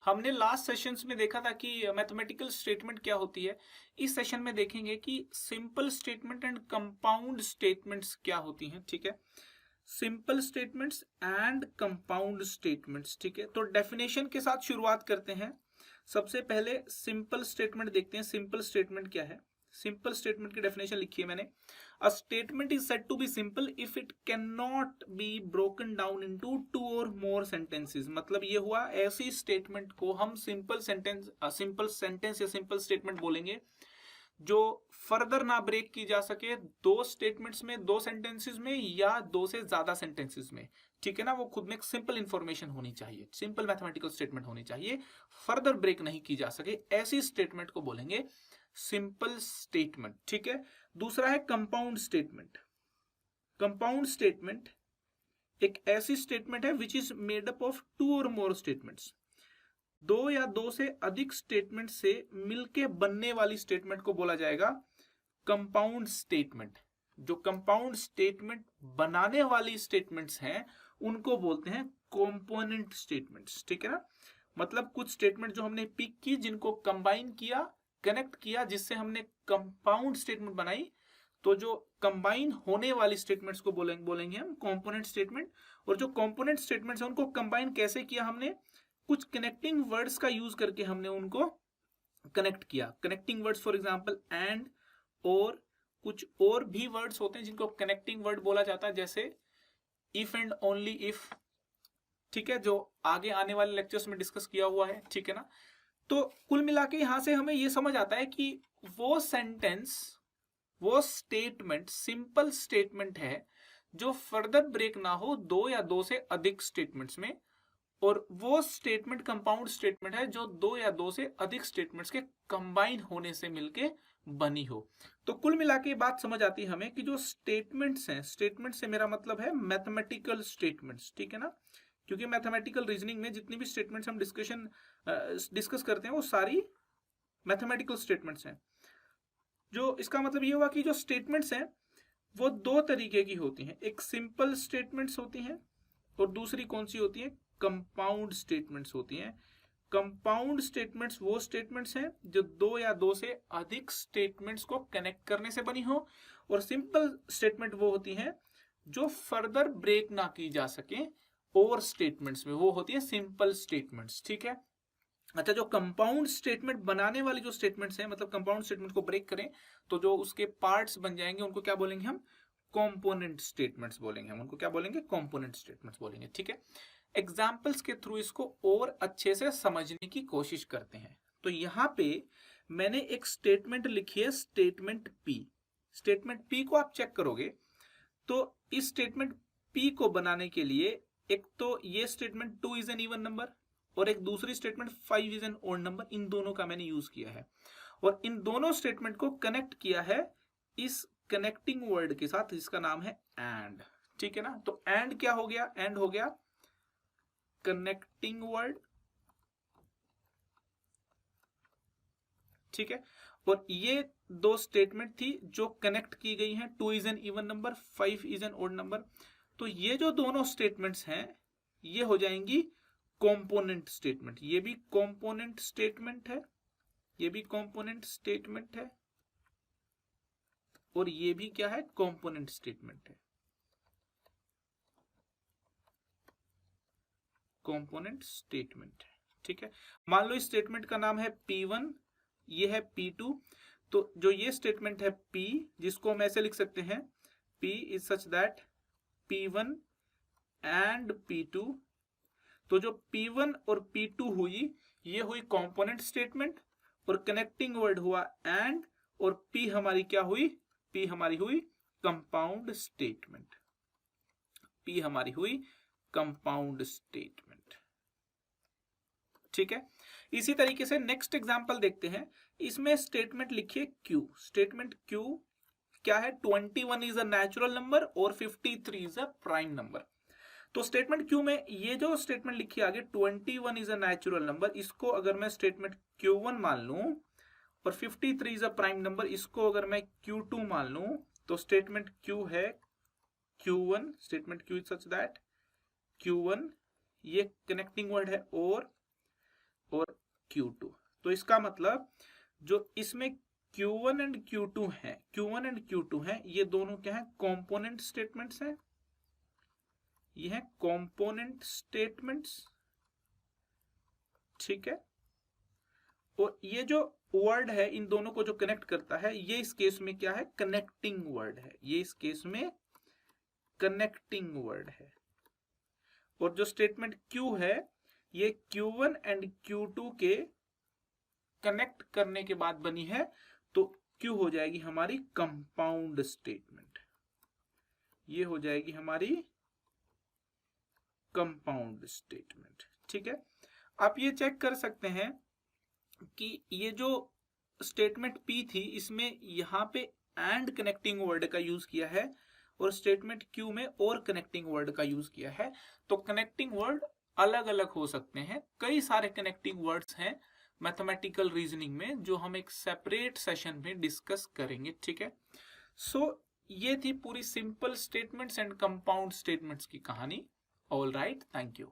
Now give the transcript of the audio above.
हमने last sessions में देखा था कि मैथमेटिकल स्टेटमेंट क्या होती है। इस सेशन में देखेंगे कि simple statement and compound statements क्या होती हैं। ठीक है, simple statements and compound statements. ठीक है, तो डेफिनेशन के साथ शुरुआत करते हैं। सबसे पहले सिंपल स्टेटमेंट देखते हैं। सिंपल स्टेटमेंट क्या है? सिंपल स्टेटमेंट की डेफिनेशन लिखी है मैंने। A statement is said to be simple if it can not be broken down into two or more sentences. मतलब ये हुआ, ऐसी स्टेटमेंट को हम सिंपल सेंटेंस या सिंपल स्टेटमेंट बोलेंगे जो फर्दर ना ब्रेक की जा सके दो स्टेटमेंट्स में, दो सेंटेंसेस में या दो से ज्यादा सेंटेंसेस में। ठीक है ना, वो खुद में एक सिंपल इंफॉर्मेशन होनी चाहिए, सिंपल मैथमेटिकल स्टेटमेंट होनी चाहिए, फर्दर ब्रेक नहीं की जा सके, ऐसी स्टेटमेंट को बोलेंगे सिंपल स्टेटमेंट। ठीक है, दूसरा है कंपाउंड स्टेटमेंट। कंपाउंड स्टेटमेंट एक ऐसी स्टेटमेंट है which is made up of two or more statements. दो या दो से अधिक स्टेटमेंट से मिलके बनने वाली स्टेटमेंट को बोला जाएगा कंपाउंड स्टेटमेंट। जो कंपाउंड स्टेटमेंट बनाने वाली स्टेटमेंट्स हैं उनको बोलते हैं कंपोनेंट स्टेटमेंट्स। ठीक है ना, मतलब कुछ स्टेटमेंट जो हमने पिक की, जिनको कंबाइन किया, कनेक्ट किया, जिससे हमने कंपाउंड स्टेटमेंट बनाई, तो जो कंबाइन होने वाली स्टेटमेंट्स को बोलेंगे हम कंपोनेंट स्टेटमेंट। और जो कंपोनेंट स्टेटमेंट्स हैं उनको कंबाइन कैसे किया हमने? कुछ कनेक्टिंग वर्ड्स का यूज करके हमने उनको कनेक्ट किया। Connecting words for example and, और कुछ और भी वर्ड्स होते हैं जिनको कनेक्टिंग वर्ड बोला जाता है, जैसे इफ एंड ओनली इफ। ठीक है, जो आगे आने वाले लेक्चर्स में डिस्कस किया हुआ है। ठीक है ना, तो कुल मिला के यहां से हमें यह समझ आता है कि वो सेंटेंस, वो स्टेटमेंट सिंपल स्टेटमेंट है जो फर्दर ब्रेक ना हो दो या दो से अधिक स्टेटमेंट्स में, और वो स्टेटमेंट कंपाउंड स्टेटमेंट है जो दो या दो से अधिक स्टेटमेंट्स के कंबाइन होने से मिलके बनी हो। तो कुल मिला के बात समझ आती है हमें कि जो स्टेटमेंट्स हैं, स्टेटमेंट से मेरा मतलब है मैथमेटिकल स्टेटमेंट्स। ठीक है ना, क्योंकि मैथमेटिकल रीजनिंग में जितनी भी स्टेटमेंट्स हम डिस्कस करते हैं वो सारी मैथमेटिकल स्टेटमेंट्स हैं। जो इसका मतलब ये हुआ कि जो स्टेटमेंट्स हैं वो दो तरीके की होती हैं। एक सिंपल स्टेटमेंट्स होती हैं और दूसरी कौन सी होती है? कंपाउंड स्टेटमेंट्स होती हैं। कंपाउंड स्टेटमेंट्स वो स्टेटमेंट्स हैं जो दो या दो से अधिक स्टेटमेंट्स को कनेक्ट करने से बनी हो, और सिंपल स्टेटमेंट वो होती हैं जो फर्दर ब्रेक ना की जा सके और स्टेटमेंट्स में, वो होती है सिंपल स्टेटमेंट्स। ठीक है, अच्छा, जो कंपाउंड स्टेटमेंट बनाने वाली जो स्टेटमेंट्स हैं, मतलब कंपाउंड स्टेटमेंट को ब्रेक करें तो जो उसके पार्ट्स बन जाएंगे उनको क्या बोलेंगे हम? कंपोनेंट स्टेटमेंट्स बोलेंगे हम उनको। क्या बोलेंगे? कंपोनेंट स्टेटमेंट्स बोलेंगे। ठीक है, एग्जाम्पल्स के थ्रू इसको और अच्छे से समझने की कोशिश करते हैं। तो यहां पे मैंने एक स्टेटमेंट लिखी है, स्टेटमेंट पी। स्टेटमेंट पी को आप चेक करोगे तो इस स्टेटमेंट पी को बनाने के लिए एक तो ये statement 2 is an even number, और एक दूसरी statement 5 is an odd number, इन दोनों का मैंने यूज किया है, और इन दोनों स्टेटमेंट को कनेक्ट किया है इस कनेक्टिंग वर्ड के साथ जिसका नाम है एंड। ठीक है ना, तो एंड क्या हो गया? एंड हो गया कनेक्टिंग वर्ड। ठीक है, और ये दो स्टेटमेंट थी जो कनेक्ट की गई हैं। 2 is an even number, 5 is an odd number. तो ये जो दोनों स्टेटमेंट्स हैं ये हो जाएंगी कंपोनेंट स्टेटमेंट। ये भी कंपोनेंट स्टेटमेंट है, ये भी कंपोनेंट स्टेटमेंट है, और ये भी क्या है? कंपोनेंट स्टेटमेंट है, कंपोनेंट स्टेटमेंट है। ठीक है, मान लो इस स्टेटमेंट का नाम है P1, ये है P2। तो जो ये स्टेटमेंट है P, जिसको हम ऐसे लिख सकते हैं, P is such that P1 and P2। तो जो P1 और P2 हुई, ये हुई कंपोनेंट स्टेटमेंट, और कनेक्टिंग वर्ड हुआ एंड, और P हमारी क्या हुई? P हमारी हुई कंपाउंड स्टेटमेंट। P हमारी हुई कंपाउंड स्टेटमेंट। ठीक है, इसी तरीके से नेक्स्ट एग्जांपल देखते हैं। इसमें स्टेटमेंट लिखिए Q। स्टेटमेंट Q क्या है? 21 इज अ नेचुरल नंबर और 53 इज अ प्राइम नंबर। तो स्टेटमेंट Q में ये जो स्टेटमेंट लिखी आगे 21 इज अ नेचुरल नंबर, इसको अगर मैं स्टेटमेंट Q1 मान लूं, और 53 इज अ प्राइम नंबर, इसको अगर मैं Q2 मान लूं, तो स्टेटमेंट Q है Q1। Statement Q is such that Q1, ये कनेक्टिंग वर्ड है, और और Q2। तो इसका मतलब जो इसमें Q1 एंड Q2 है, Q1 एंड Q2 है, ये दोनों क्या है, कंपोनेंट स्टेटमेंट्स हैं। ये है कंपोनेंट स्टेटमेंट्स, ठीक है। और ये जो वर्ड है इन दोनों को जो कनेक्ट करता है, ये इस केस में क्या है, कनेक्टिंग वर्ड है। ये इस केस में कनेक्टिंग वर्ड है। और जो स्टेटमेंट Q है, ये Q1 एंड Q2 के कनेक्ट करने के बाद बनी है, तो Q हो जाएगी हमारी कंपाउंड स्टेटमेंट। ये हो जाएगी हमारी कंपाउंड स्टेटमेंट, ठीक है। आप ये चेक कर सकते हैं कि ये जो स्टेटमेंट P थी, इसमें यहाँ पे एंड कनेक्टिंग वर्ड का यूज किया है और स्टेटमेंट Q में और कनेक्टिंग वर्ड का यूज किया है। तो कनेक्टिंग वर्ड अलग अलग हो सकते हैं। कई सारे कनेक्टिंग वर्ड्स हैं मैथमेटिकल रीजनिंग में, जो हम एक सेपरेट सेशन में डिस्कस करेंगे, ठीक है। सो ये थी पूरी simple statements and compound statements की कहानी। All right, thank you.